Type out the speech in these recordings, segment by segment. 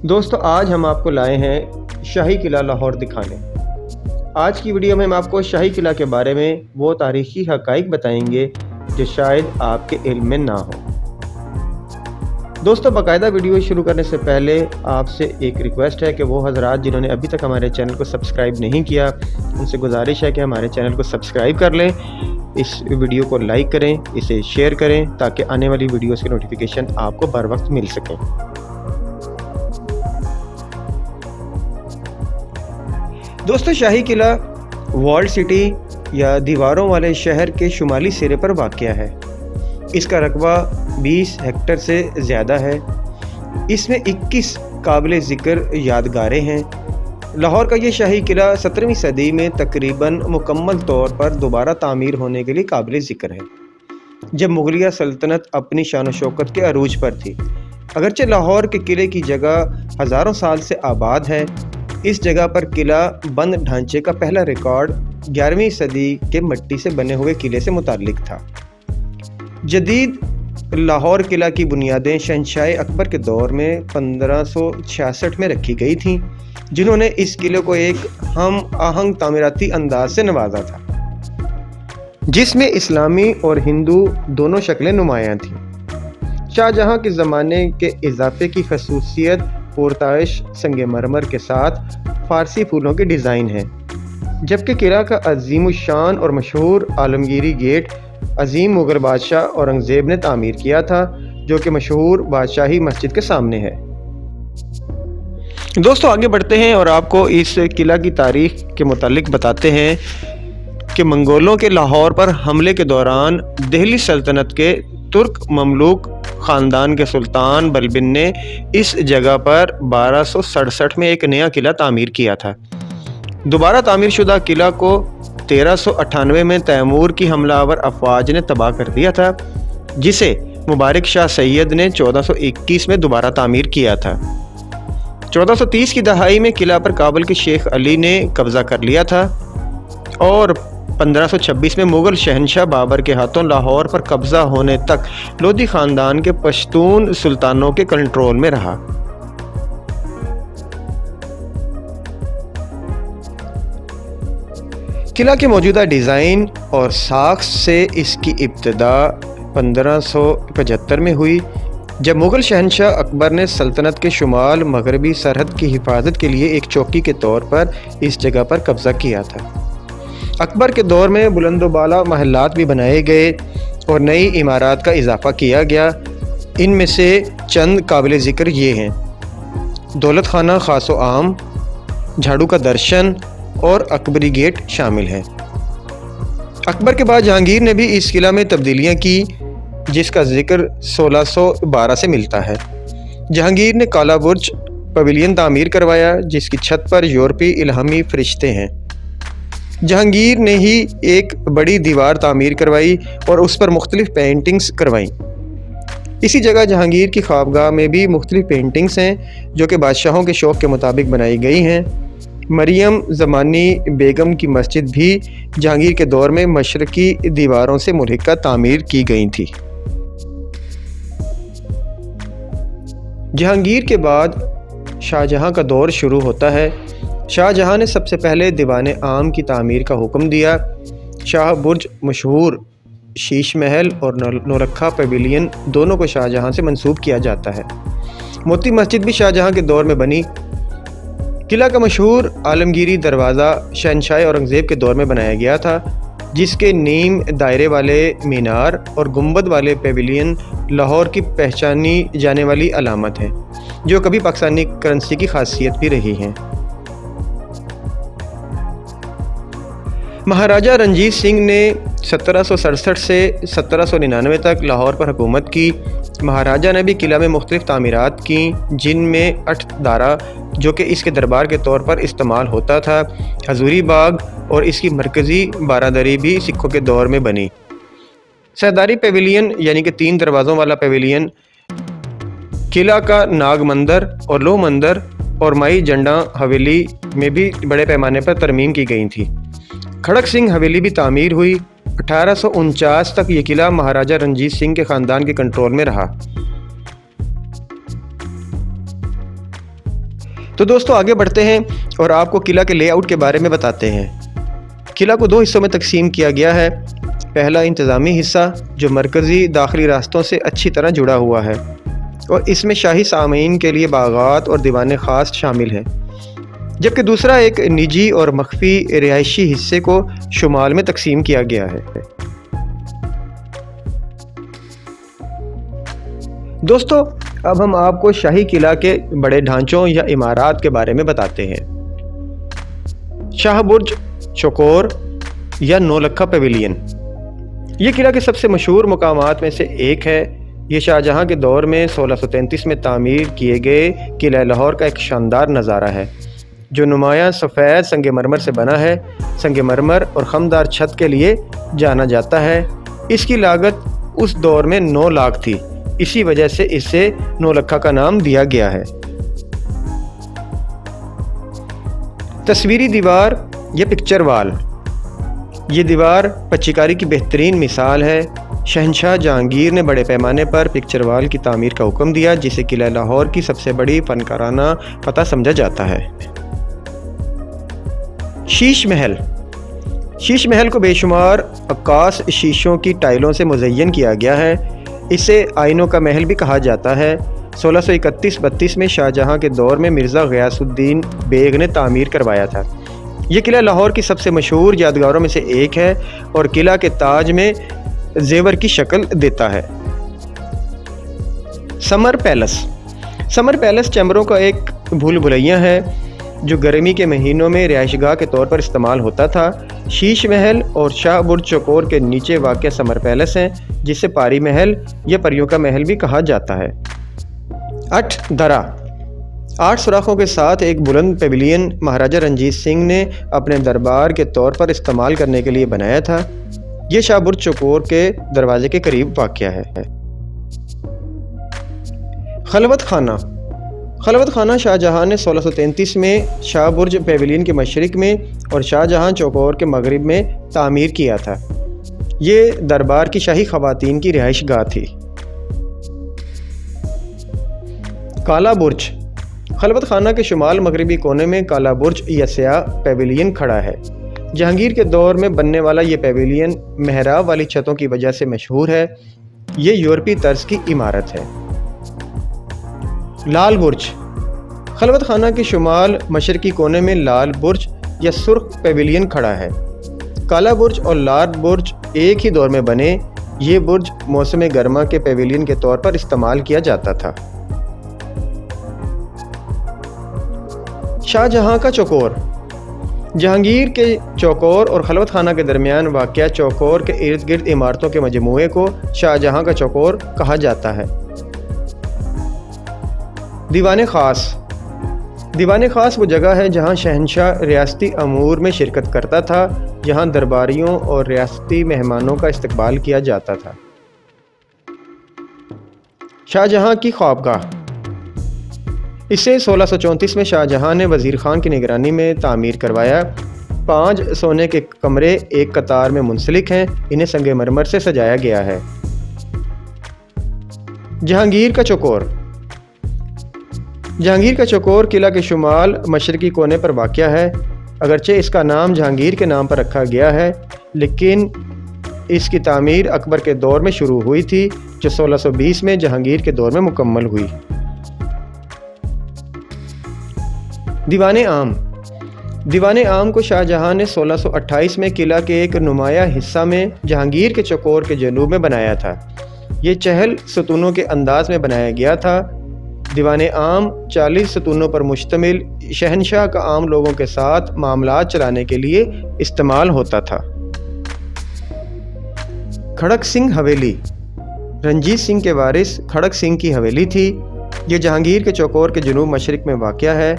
دوستو آج ہم آپ کو لائے ہیں شاہی قلعہ لاہور دکھانے۔ آج کی ویڈیو میں ہم آپ کو شاہی قلعہ کے بارے میں وہ تاریخی حقائق بتائیں گے جو شاید آپ کے علم میں نہ ہو۔ دوستو باقاعدہ ویڈیو شروع کرنے سے پہلے آپ سے ایک ریکویسٹ ہے کہ وہ حضرات جنہوں نے ابھی تک ہمارے چینل کو سبسکرائب نہیں کیا ان سے گزارش ہے کہ ہمارے چینل کو سبسکرائب کر لیں، اس ویڈیو کو لائک کریں، اسے شیئر کریں تاکہ آنے والی ویڈیوز کی نوٹیفیکیشن آپ کو بر وقت مل سکیں۔ دوستو شاہی قلعہ والڈ سٹی یا دیواروں والے شہر کے شمالی سرے پر واقع ہے۔ اس کا رقبہ 20 ہیکٹر سے زیادہ ہے۔ اس میں 21 قابل ذکر یادگاریں ہیں۔ لاہور کا یہ شاہی قلعہ 17ویں صدی میں تقریباً مکمل طور پر دوبارہ تعمیر ہونے کے لیے قابل ذکر ہے، جب مغلیہ سلطنت اپنی شان و شوکت کے عروج پر تھی۔ اگرچہ لاہور کے قلعے کی جگہ ہزاروں سال سے آباد ہے، اس جگہ پر قلعہ بند ڈھانچے کا پہلا ریکارڈ 11ویں صدی کے مٹی سے بنے ہوئے قلعے سے متعلق تھا۔ جدید لاہور قلعہ کی بنیادیں شہنشاہ اکبر کے دور میں 1566 میں رکھی گئی تھیں، جنہوں نے اس قلعے کو ایک ہم آہنگ تعمیراتی انداز سے نوازا تھا، جس میں اسلامی اور ہندو دونوں شکلیں نمایاں تھیں۔ شاہ جہاں کے زمانے کے اضافے کی خصوصیت پرتعش سنگ مرمر کے ساتھ فارسی پھولوں کے ڈیزائن ہے، جبکہ قلعہ کا عظیم الشان اور مشہور عالمگیری گیٹ عظیم مغل بادشاہ اورنگزیب نے تعمیر کیا تھا، جو کہ مشہور بادشاہی مسجد کے سامنے ہے۔ دوستو آگے بڑھتے ہیں اور آپ کو اس قلعہ کی تاریخ کے متعلق بتاتے ہیں کہ منگولوں کے لاہور پر حملے کے دوران دہلی سلطنت کے ترک مملوک خاندان کے سلطان بلبن نے اس جگہ پر 1267 میں ایک نیا قلعہ تعمیر کیا تھا۔ دوبارہ تعمیر شدہ قلعہ کو 1398 میں تیمور کی حملہ آور افواج نے تباہ کر دیا تھا، جسے مبارک شاہ سید نے 1421 میں دوبارہ تعمیر کیا تھا۔ 1430 کی دہائی میں قلعہ پر کابل کے شیخ علی نے قبضہ کر لیا تھا اور 1526 میں مغل شہنشاہ بابر کے ہاتھوں لاہور پر قبضہ ہونے تک لودھی خاندان کے پشتون سلطانوں کے کنٹرول میں رہا۔ قلعہ کے موجودہ ڈیزائن اور ساخت سے اس کی ابتدا 1575 میں ہوئی، جب مغل شہنشاہ اکبر نے سلطنت کے شمال مغربی سرحد کی حفاظت کے لیے ایک چوکی کے طور پر اس جگہ پر قبضہ کیا تھا۔ اکبر کے دور میں بلند و بالا محلات بھی بنائے گئے اور نئی عمارات کا اضافہ کیا گیا۔ ان میں سے چند قابل ذکر یہ ہیں: دولت خانہ خاص و عام، جھاڑو کا درشن اور اکبری گیٹ شامل ہیں۔ اکبر کے بعد جہانگیر نے بھی اس قلعہ میں تبدیلیاں کی، جس کا ذکر 1612 سے ملتا ہے۔ جہانگیر نے کالا برج پویلین تعمیر کروایا، جس کی چھت پر یورپی الہامی فرشتے ہیں۔ جہانگیر نے ہی ایک بڑی دیوار تعمیر کروائی اور اس پر مختلف پینٹنگز کروائیں۔ اسی جگہ جہانگیر کی خوابگاہ میں بھی مختلف پینٹنگز ہیں جو کہ بادشاہوں کے شوق کے مطابق بنائی گئی ہیں۔ مریم زمانی بیگم کی مسجد بھی جہانگیر کے دور میں مشرقی دیواروں سے ملحقہ تعمیر کی گئی تھی۔ جہانگیر کے بعد شاہ جہاں کا دور شروع ہوتا ہے۔ شاہ جہاں نے سب سے پہلے دیوان عام کی تعمیر کا حکم دیا۔ شاہ برج، مشہور شیش محل اور نورکھا پویلین دونوں کو شاہ جہاں سے منسوب کیا جاتا ہے۔ موتی مسجد بھی شاہ جہاں کے دور میں بنی۔ قلعہ کا مشہور عالمگیری دروازہ شہنشاہ اورنگزیب کے دور میں بنایا گیا تھا، جس کے نیم دائرے والے مینار اور گنبد والے پویلین لاہور کی پہچانی جانے والی علامت ہیں، جو کبھی پاکستانی کرنسی کی خاصیت بھی رہی ہیں۔ مہاراجہ رنجیت سنگھ نے 1767 سے 1799 تک لاہور پر حکومت کی۔ مہاراجہ نے بھی قلعہ میں مختلف تعمیرات کیں، جن میں اٹھ دارہ، جو کہ اس کے دربار کے طور پر استعمال ہوتا تھا، حضوری باغ اور اس کی مرکزی بارادری بھی سکھوں کے دور میں بنی۔ سہداری پویلین یعنی کہ 3 دروازوں والا پویلین، قلعہ کا ناگ مندر اور لوہ مندر اور مائی جنڈا حویلی میں بھی بڑے پیمانے پر ترمیم کی گئی تھی۔ کھڑک سنگھ حویلی بھی تعمیر ہوئی۔ 1849 تک یہ قلعہ مہاراجہ رنجیت سنگھ کے خاندان کے کنٹرول میں رہا۔ تو دوستوں آگے بڑھتے ہیں اور آپ کو قلعہ کے لے آؤٹ کے بارے میں بتاتے ہیں۔ قلعہ کو 2 حصوں میں تقسیم کیا گیا ہے۔ پہلا انتظامی حصہ جو مرکزی داخلی راستوں سے اچھی طرح جڑا ہوا ہے اور اس میں شاہی سامعین کے لیے باغات اور دیوان خاص شامل ہیں، جبکہ دوسرا ایک نجی اور مخفی رہائشی حصے کو شمال میں تقسیم کیا گیا ہے۔ دوستو اب ہم آپ کو شاہی قلعہ کے بڑے ڈھانچوں یا عمارات کے بارے میں بتاتے ہیں۔ شاہ برج چوکور یا نولکھا پیویلین، یہ قلعہ کے سب سے مشہور مقامات میں سے ایک ہے۔ یہ شاہجہاں کے دور میں 1633 میں تعمیر کیے گئے قلعہ لاہور کا ایک شاندار نظارہ ہے، جو نمایاں سفید سنگ مرمر سے بنا ہے۔ سنگ مرمر اور خمدار چھت کے لیے جانا جاتا ہے۔ اس کی لاگت اس دور میں 9 لاکھ تھی، اسی وجہ سے اسے نولکھا کا نام دیا گیا ہے۔ تصویری دیوار یا پکچر وال، یہ دیوار پچی کاری کی بہترین مثال ہے۔ شہنشاہ جہانگیر نے بڑے پیمانے پر پکچر وال کی تعمیر کا حکم دیا، جسے قلعہ لاہور کی سب سے بڑی فنکارانہ فتح سمجھا جاتا ہے۔ شیش محل، شیش محل کو بے شمار عکاس شیشوں کی ٹائلوں سے مزین کیا گیا ہے۔ اسے آئینوں کا محل بھی کہا جاتا ہے۔ 1631-32 میں شاہجہاں کے دور میں مرزا غیاث الدین بیگ نے تعمیر کروایا تھا۔ یہ قلعہ لاہور کی سب سے مشہور یادگاروں میں سے ایک ہے اور قلعہ کے تاج میں زیور کی شکل دیتا ہے۔ سمر پیلس، سمر پیلس چیمبروں کا ایک بھول بھلیاں ہے جو گرمی کے مہینوں میں رہائش گاہ کے طور پر استعمال ہوتا تھا۔ شیش محل اور شاہ برج چوکور کے نیچے واقع سمر پیلس ہیں، جسے پاری محل یا پریوں کا محل بھی کہا جاتا ہے۔ 8 درہ، 8 سوراخوں کے ساتھ ایک بلند پیویلین مہاراجہ رنجیت سنگھ نے اپنے دربار کے طور پر استعمال کرنے کے لیے بنایا تھا۔ یہ شاہ برج چوکور کے دروازے کے قریب واقع ہے۔ خلوت خانہ، خلوت خانہ شاہجہاں نے 1633 میں شاہ برج پیویلین کے مشرق میں اور شاہجہاں چوکور کے مغرب میں تعمیر کیا تھا۔ یہ دربار کی شاہی خواتین کی رہائش گاہ تھی۔ کالا برج، خلوت خانہ کے شمال مغربی کونے میں کالا برج یا سیاہ پیویلین کھڑا ہے۔ جہانگیر کے دور میں بننے والا یہ پیویلین محراب والی چھتوں کی وجہ سے مشہور ہے۔ یہ یورپی طرز کی عمارت ہے۔ لال برج، خلوت خانہ کے شمال مشرقی کونے میں لال برج یا سرخ پیویلین کھڑا ہے۔ کالا برج اور لال برج ایک ہی دور میں بنے۔ یہ برج موسم گرما کے پیویلین کے طور پر استعمال کیا جاتا تھا۔ شاہجہاں کا چوکور، جہانگیر کے چوکور اور خلوت خانہ کے درمیان واقع چوکور کے ارد گرد عمارتوں کے مجموعے کو شاہجہاں کا چوکور کہا جاتا ہے۔ دیوان خاص، دیوان خاص وہ جگہ ہے جہاں شہنشاہ ریاستی امور میں شرکت کرتا تھا، جہاں درباریوں اور ریاستی مہمانوں کا استقبال کیا جاتا تھا۔ شاہجہاں کی خوابگاہ، اسے 1634 میں شاہجہاں نے وزیر خان کی نگرانی میں تعمیر کروایا۔ 5 سونے کے کمرے ایک قطار میں منسلک ہیں، انہیں سنگ مرمر سے سجایا گیا ہے۔ جہانگیر کا چوکور، جہانگیر کا چوکور قلعہ کے شمال مشرقی کونے پر واقع ہے۔ اگرچہ اس کا نام جہانگیر کے نام پر رکھا گیا ہے، لیکن اس کی تعمیر اکبر کے دور میں شروع ہوئی تھی، جو 1620 میں جہانگیر کے دور میں مکمل ہوئی۔ دیوان عام، دیوان عام کو شاہجہاں نے 1628 میں قلعہ کے ایک نمایاں حصہ میں جہانگیر کے چوکور کے جنوب میں بنایا تھا۔ یہ چہل ستونوں کے انداز میں بنایا گیا تھا۔ دیوان عام 40 ستونوں پر مشتمل شہنشاہ کا عام لوگوں کے ساتھ معاملات چلانے کے لیے استعمال ہوتا تھا۔ کھڑک سنگھ حویلی، رنجیت سنگھ کے وارث کھڑک سنگھ کی حویلی تھی۔ یہ جہانگیر کے چوکور کے جنوب مشرق میں واقع ہے۔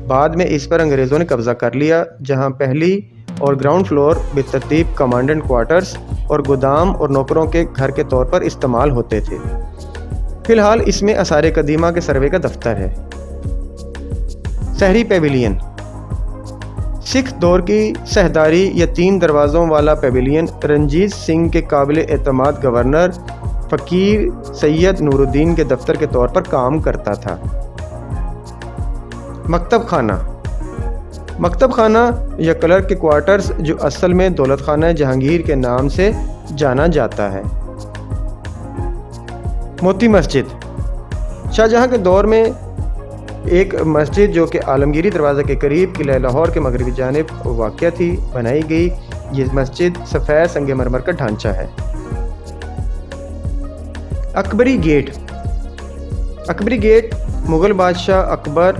بعد میں اس پر انگریزوں نے قبضہ کر لیا، جہاں پہلی اور گراؤنڈ فلور بالترتیب کمانڈنٹ کوارٹرز اور گودام اور نوکروں کے گھر کے طور پر استعمال ہوتے تھے۔ فی الحال اس میں آثار قدیمہ کے سروے کا دفتر ہے۔ سحری پیویلین، سکھ دور کی سہداری یا 3 دروازوں والا پیویلین رنجیت سنگھ کے قابل اعتماد گورنر فقیر سید نور الدین کے دفتر کے طور پر کام کرتا تھا۔ مکتب خانہ یا کلرک کے کوارٹرز جو اصل میں دولت خانہ جہانگیر کے نام سے جانا جاتا ہے۔ موتی مسجد شاہجہاں کے دور میں ایک مسجد جو کہ عالمگیری دروازہ کے قریب قلعہ لاہور کے مغربی جانب واقع تھی بنائی گئی۔ یہ مسجد سفید سنگ مرمر کا ڈھانچہ ہے۔ اکبری گیٹ مغل بادشاہ اکبر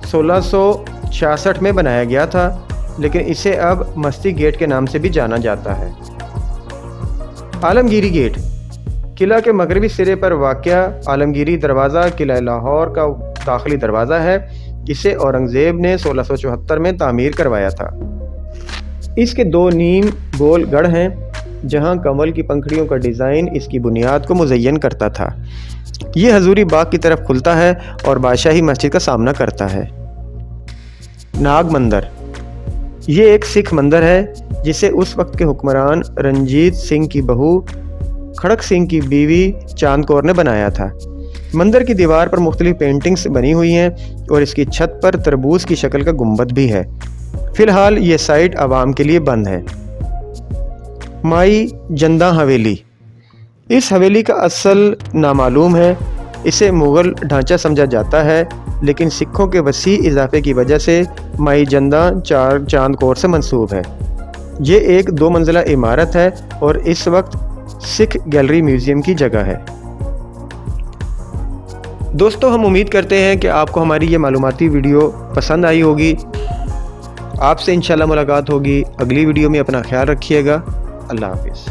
1666 میں بنایا گیا تھا، لیکن اسے اب مستی گیٹ کے نام سے بھی جانا جاتا ہے۔ عالمگیری گیٹ قلعہ کے مغربی سرے پر واقع عالمگیری دروازہ قلعہ لاہور کا داخلی دروازہ ہے۔ اسے اورنگزیب نے 1674 میں تعمیر کروایا تھا۔ اس کے 2 نیم گول گڑھ ہیں جہاں کنول کی پنکھڑیوں کا ڈیزائن اس کی بنیاد کو مزین کرتا تھا۔ یہ حضوری باغ کی طرف کھلتا ہے اور بادشاہی مسجد کا سامنا کرتا ہے۔ ناگ مندر یہ ایک سکھ مندر ہے جسے اس وقت کے حکمران رنجیت سنگھ کی بہو کھڑک سنگھ کی بیوی چاند کور نے بنایا تھا۔ مندر کی دیوار پر مختلف پینٹنگز بنی ہوئی ہیں اور اس کی چھت پر تربوز کی شکل کا گنبد بھی ہے۔ فی الحال یہ سائٹ عوام کے لیے بند ہے۔ مائی جندہ حویلی اس حویلی کا اصل نامعلوم ہے۔ اسے مغل ڈھانچہ سمجھا جاتا ہے، لیکن سکھوں کے وسیع اضافے کی وجہ سے مائی جندہ چاند کور سے منسوب ہے۔ یہ ایک 2 منزلہ عمارت ہے اور اس وقت سکھ گیلری میوزیم کی جگہ ہے۔ دوستو، ہم امید کرتے ہیں کہ آپ کو ہماری یہ معلوماتی ویڈیو پسند آئی ہوگی۔ آپ سے انشاءاللہ ملاقات ہوگی اگلی ویڈیو میں۔ اپنا خیال رکھیے گا۔ اللہ حافظ۔